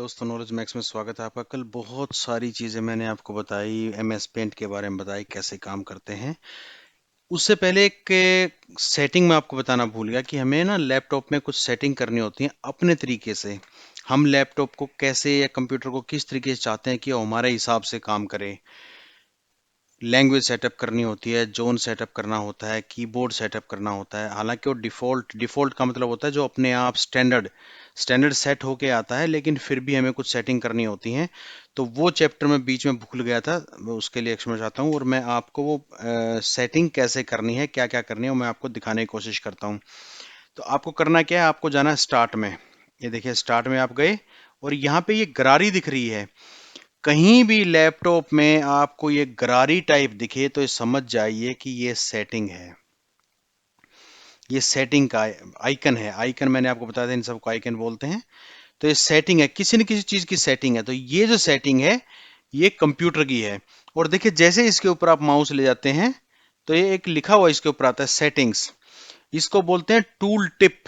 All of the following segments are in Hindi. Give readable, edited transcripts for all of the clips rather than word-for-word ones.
दोस्तों, नॉलेज मैक्स में स्वागत है आपका। कल बहुत सारी चीज़ें मैंने आपको बताई, एमएस पेंट के बारे में बताई कैसे काम करते हैं। उससे पहले एक सेटिंग मैं आपको बताना भूल गया कि हमें ना लैपटॉप में कुछ सेटिंग करनी होती है अपने तरीके से। हम लैपटॉप को कैसे या कंप्यूटर को किस तरीके से चाहते हैं कि वो हमारे हिसाब से काम करे। लैंग्वेज सेटअप करनी होती है, जोन सेटअप करना होता है, कीबोर्ड सेटअप करना होता है। हालांकि वो डिफ़ॉल्ट का मतलब होता है जो अपने आप स्टैंडर्ड सेट होके आता है, लेकिन फिर भी हमें कुछ सेटिंग करनी होती हैं। तो वो चैप्टर में बीच में भूल गया था, मैं उसके लिए क्षमा चाहता हूँ। और मैं आपको वो सेटिंग कैसे करनी है, क्या क्या करनी है, वो मैं आपको दिखाने की कोशिश करता हूँ। तो आपको करना क्या है, आपको जाना है स्टार्ट में। ये देखिए, स्टार्ट में आप गए और यहाँ पे ये गरारी दिख रही है। कहीं भी लैपटॉप में आपको ये गरारी टाइप दिखे तो ये समझ जाइए कि ये सेटिंग है। ये सेटिंग का आइकन है। आइकन मैंने आपको बताया था, इन सबको आइकन बोलते हैं। तो ये सेटिंग है, किसी न किसी चीज की सेटिंग है। तो ये जो सेटिंग है ये कंप्यूटर की है। और देखिए, जैसे इसके ऊपर आप माउस ले जाते हैं तो ये एक लिखा हुआ इसके ऊपर आता है, सेटिंग्स। इसको बोलते हैं टूल टिप।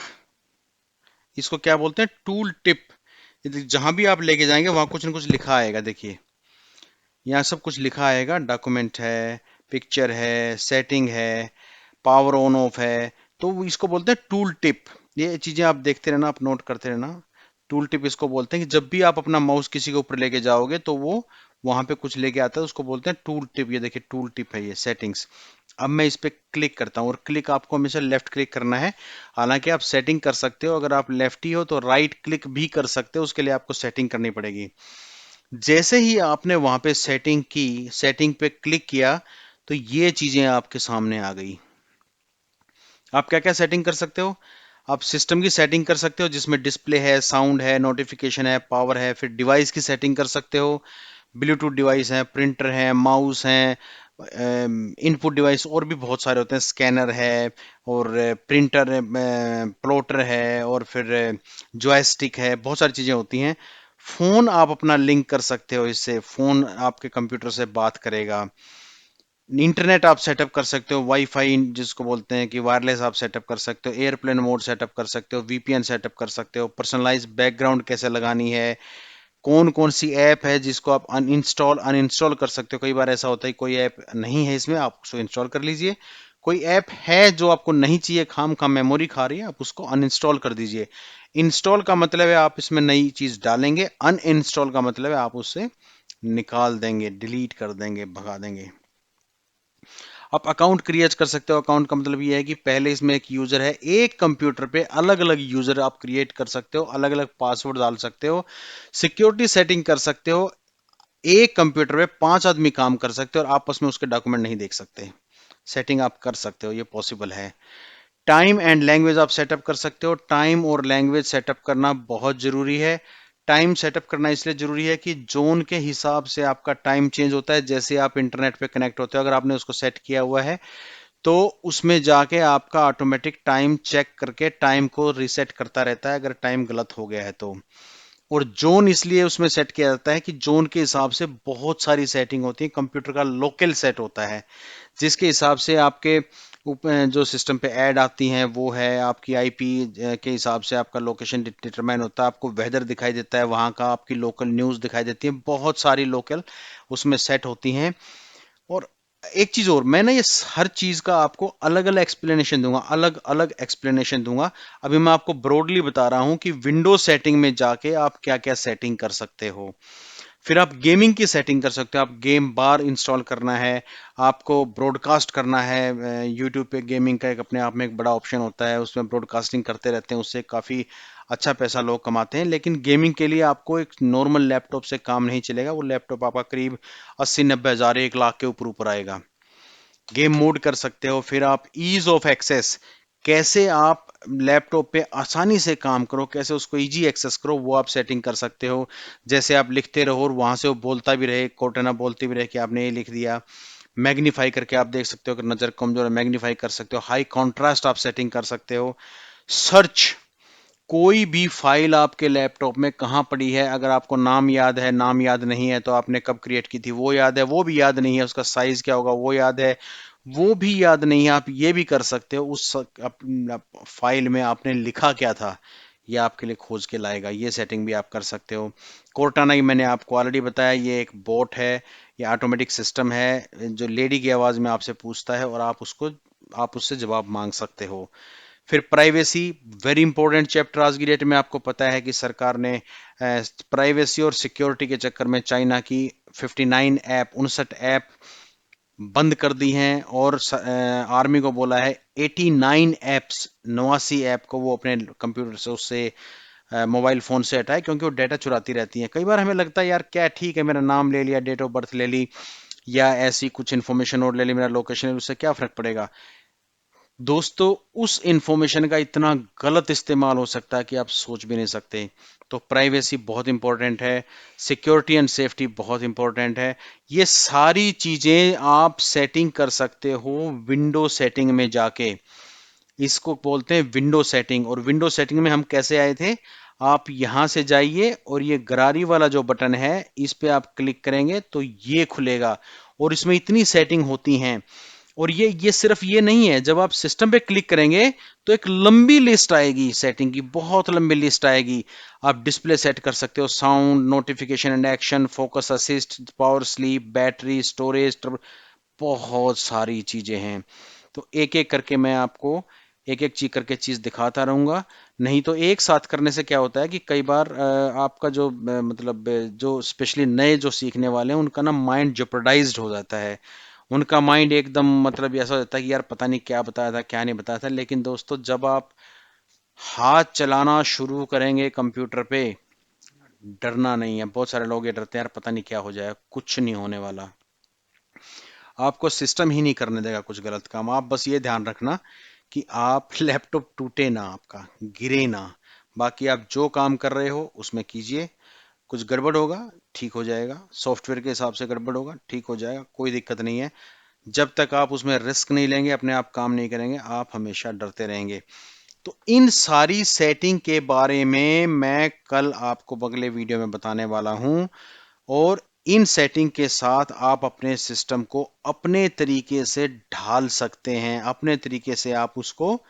इसको क्या बोलते हैं? Tool tip. जहां भी आप लेके जाएंगे वहां कुछ न कुछ लिखा आएगा। देखिए, यहाँ सब कुछ लिखा आएगा। डॉक्यूमेंट है, पिक्चर है, सेटिंग है, पावर ऑन ऑफ है। तो इसको बोलते हैं टूल टिप। ये चीजें आप देखते रहना, आप नोट करते रहना। टूल टिप इसको बोलते हैं कि जब भी आप अपना माउस किसी के ऊपर लेके जाओगे तो वो वहां पे कुछ लेके आता है, उसको बोलते हैं टूल टिप। ये देखिए, टूल टिप है ये सेटिंग्स। अब मैं इस पे क्लिक करता हूँ, और क्लिक आपको हमेशा लेफ्ट क्लिक करना है। हालांकि आप सेटिंग कर सकते हो, अगर आप लेफ्टी हो तो राइट क्लिक भी कर सकते हो, उसके लिए आपको सेटिंग करनी पड़ेगी। जैसे ही आपने वहां पे सेटिंग की, सेटिंग पे क्लिक किया, तो ये चीजें आपके सामने आ गई। आप क्या क्या सेटिंग कर सकते हो? आप सिस्टम की सेटिंग कर सकते हो, जिसमें डिस्प्ले है, साउंड है, नोटिफिकेशन है, पावर है। फिर डिवाइस की सेटिंग कर सकते हो। ब्लूटूथ डिवाइस है, प्रिंटर है, माउस है, इनपुट डिवाइस और भी बहुत सारे होते हैं, स्कैनर है, और प्रिंटर, प्लॉटर है, और फिर जॉयस्टिक है। बहुत सारी चीजें होती हैं। फोन आप अपना लिंक कर सकते हो, इससे फोन आपके कंप्यूटर से बात करेगा। इंटरनेट आप सेटअप कर सकते हो, वाईफाई जिसको बोलते हैं कि वायरलेस आप सेटअप कर सकते हो, एयरप्लेन मोड सेटअप कर सकते हो, वीपीएन सेटअप कर सकते हो, पर्सनलाइज बैकग्राउंड कैसे लगानी है, कौन कौन सी ऐप है जिसको आप अनइंस्टॉल कर सकते हो। कई बार ऐसा होता है कोई ऐप नहीं है इसमें, आप उसको इंस्टॉल कर लीजिए। कोई ऐप है जो आपको नहीं चाहिए, खाम खा मेमोरी खा रही है, आप उसको अनइंस्टॉल कर दीजिए। इंस्टॉल का मतलब है आप इसमें नई चीज डालेंगे, अनइंस्टॉल का मतलब है आप उससे निकाल देंगे, डिलीट कर देंगे, भगा देंगे। आप अकाउंट क्रिएट कर सकते हो। अकाउंट का मतलब ये है कि पहले इसमें एक यूजर है, एक कंप्यूटर पे अलग अलग यूजर आप क्रिएट कर सकते हो, अलग अलग पासवर्ड डाल सकते हो, सिक्योरिटी सेटिंग कर सकते हो। एक कंप्यूटर पे 5 आदमी काम कर सकते हो और आपस में उसके डॉक्यूमेंट नहीं देख सकते। सेटिंग आप कर सकते हो, ये पॉसिबल है। टाइम एंड लैंग्वेज आप सेटअप कर सकते हो। टाइम और लैंग्वेज सेटअप करना बहुत जरूरी है। टाइम सेटअप करना इसलिए जरूरी है कि जोन के हिसाब से आपका टाइम चेंज होता है। जैसे आप इंटरनेट पे कनेक्ट होते हो, अगर आपने उसको सेट किया हुआ है तो उसमें जाके आपका ऑटोमेटिक टाइम चेक करके टाइम को रीसेट करता रहता है, अगर टाइम गलत हो गया है तो। और जोन इसलिए उसमें सेट किया जाता है कि जोन के हिसाब से बहुत सारी सेटिंग होती है। कंप्यूटर का लोकल सेट होता है, जिसके हिसाब से आपके जो सिस्टम पे ऐड आती हैं वो है, आपकी आईपी के हिसाब से आपका लोकेशन डिटरमाइन होता है। आपको वेदर दिखाई देता है वहाँ का, आपकी लोकल न्यूज़ दिखाई देती है, बहुत सारी लोकल उसमें सेट होती हैं। और एक चीज और, मैं ना ये हर चीज का आपको अलग अलग एक्सप्लेनेशन दूंगा, अलग अलग एक्सप्लेनेशन दूंगा। अभी मैं आपको ब्रॉडली बता रहा हूं कि विंडो सेटिंग में जाके आप क्या क्या सेटिंग कर सकते हो। फिर आप गेमिंग की सेटिंग कर सकते हो। आप गेम बार इंस्टॉल करना है, आपको ब्रॉडकास्ट करना है। यूट्यूब पे गेमिंग का एक अपने आप में एक बड़ा ऑप्शन होता है, उसमें ब्रॉडकास्टिंग करते रहते हैं, उससे काफ़ी अच्छा पैसा लोग कमाते हैं। लेकिन गेमिंग के लिए आपको एक नॉर्मल लैपटॉप से काम नहीं चलेगा। वो लैपटॉप आपका करीब 80-90 हज़ार, 1 लाख के ऊपर ऊपर आएगा। गेम मोड कर सकते हो। फिर आप ईज ऑफ एक्सेस, कैसे आप लैपटॉप पे आसानी से काम करो, कैसे उसको इजी एक्सेस करो, वो आप सेटिंग कर सकते हो। जैसे आप लिखते रहो और वहां से वो बोलता भी रहे, कोर्टेना बोलती भी रहे कि आपने ये लिख दिया। मैग्नीफाई करके आप देख सकते हो, अगर नजर कमजोर है मैग्नीफाई कर सकते हो। हाई कॉन्ट्रास्ट आप सेटिंग कर सकते हो। सर्च, कोई भी फाइल आपके लैपटॉप में कहाँ पड़ी है, अगर आपको नाम याद है, नाम याद नहीं है तो आपने कब क्रिएट की थी वो याद है, वो भी याद नहीं है, उसका साइज क्या होगा वो याद है, वो भी याद नहीं है, आप ये भी कर सकते हो उस फाइल में आपने लिखा क्या था, ये आपके लिए खोज के लाएगा। ये सेटिंग भी आप कर सकते हो। कोर्टाना की मैंने आपको ऑलरेडी बताया, ये एक बोट है, ये ऑटोमेटिक सिस्टम है जो लेडी की आवाज़ में आपसे पूछता है और आप उससे जवाब मांग सकते हो। फिर प्राइवेसी, वेरी इंपॉर्टेंट चैप्टर आज की डेट में। आपको पता है कि सरकार ने प्राइवेसी और सिक्योरिटी के चक्कर में चाइना की 59 ऐप बंद कर दी हैं और आर्मी को बोला है 89 ऐप्स, 89 ऐप को वो अपने कंप्यूटर से, उससे मोबाइल फोन से हटाए, क्योंकि वो डाटा चुराती रहती हैं। कई बार हमें लगता है यार क्या ठीक है, मेरा नाम ले लिया, डेट ऑफ बर्थ ले ली, या ऐसी कुछ इन्फॉर्मेशन और ले ली, मेरा लोकेशन, उससे क्या फर्क पड़ेगा। दोस्तों, उस इंफॉर्मेशन का इतना गलत इस्तेमाल हो सकता है कि आप सोच भी नहीं सकते। तो प्राइवेसी बहुत इंपॉर्टेंट है, सिक्योरिटी एंड सेफ्टी बहुत इंपॉर्टेंट है। ये सारी चीजें आप सेटिंग कर सकते हो विंडो सेटिंग में जाके। इसको बोलते हैं विंडो सेटिंग। और विंडो सेटिंग में हम कैसे आए थे, आप यहां से जाइए और ये गरारी वाला जो बटन है इस पे आप क्लिक करेंगे तो ये खुलेगा। और इसमें इतनी सेटिंग होती हैं। और ये सिर्फ ये नहीं है, जब आप सिस्टम पे क्लिक करेंगे तो एक लंबी लिस्ट आएगी सेटिंग की, बहुत लंबी लिस्ट आएगी। आप डिस्प्ले सेट कर सकते हो, sound, notification and action, focus assist, power sleep, battery, storage, बहुत सारी चीजें हैं। तो एक एक करके मैं आपको एक एक चीज करके चीज दिखाता रहूंगा। नहीं तो एक साथ करने से क्या होता है कि कई बार आपका जो मतलब जो स्पेशली नए जो सीखने वाले हैं उनका ना माइंड जेपरडाइज्ड हो जाता है। उनका माइंड एकदम मतलब ऐसा हो जाता है कि यार पता नहीं क्या बताया था, क्या नहीं बताया था। लेकिन दोस्तों, जब आप हाथ चलाना शुरू करेंगे कंप्यूटर पे, डरना नहीं है। बहुत सारे लोग ये डरते हैं यार पता नहीं क्या हो जाए, कुछ नहीं होने वाला। आपको सिस्टम ही नहीं करने देगा कुछ गलत काम। आप बस ये ध्यान रखना कि आप लैपटॉप टूटे ना, आपका गिरे ना। बाकी आप जो काम कर रहे हो उसमें कीजिए। कुछ गड़बड़ होगा, ठीक हो जाएगा, सॉफ्टवेयर के हिसाब से गड़बड़ होगा, ठीक हो जाएगा, कोई दिक्कत नहीं है। जब तक आप उसमें रिस्क नहीं लेंगे, अपने आप काम नहीं करेंगे, आप हमेशा डरते रहेंगे। तो इन सारी सेटिंग के बारे में मैं कल आपको अगले वीडियो में बताने वाला हूं। और इन सेटिंग के साथ आप अपने सिस्टम को अपने तरीके से ढाल सकते हैं, अपने तरीके से आप उसको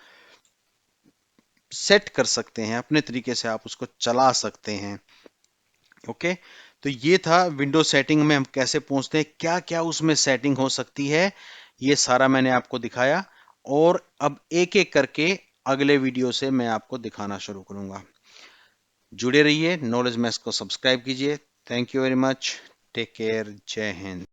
सेट कर सकते हैं, अपने तरीके से आप उसको चला सकते हैं। ओके। तो ये था विंडो सेटिंग में हम कैसे पहुंचते हैं, क्या क्या उसमें सेटिंग हो सकती है, ये सारा मैंने आपको दिखाया। और अब एक एक करके अगले वीडियो से मैं आपको दिखाना शुरू करूंगा। जुड़े रहिए, नॉलेज मैक्स को सब्सक्राइब कीजिए। Thank you very much. Take care. जय हिंद।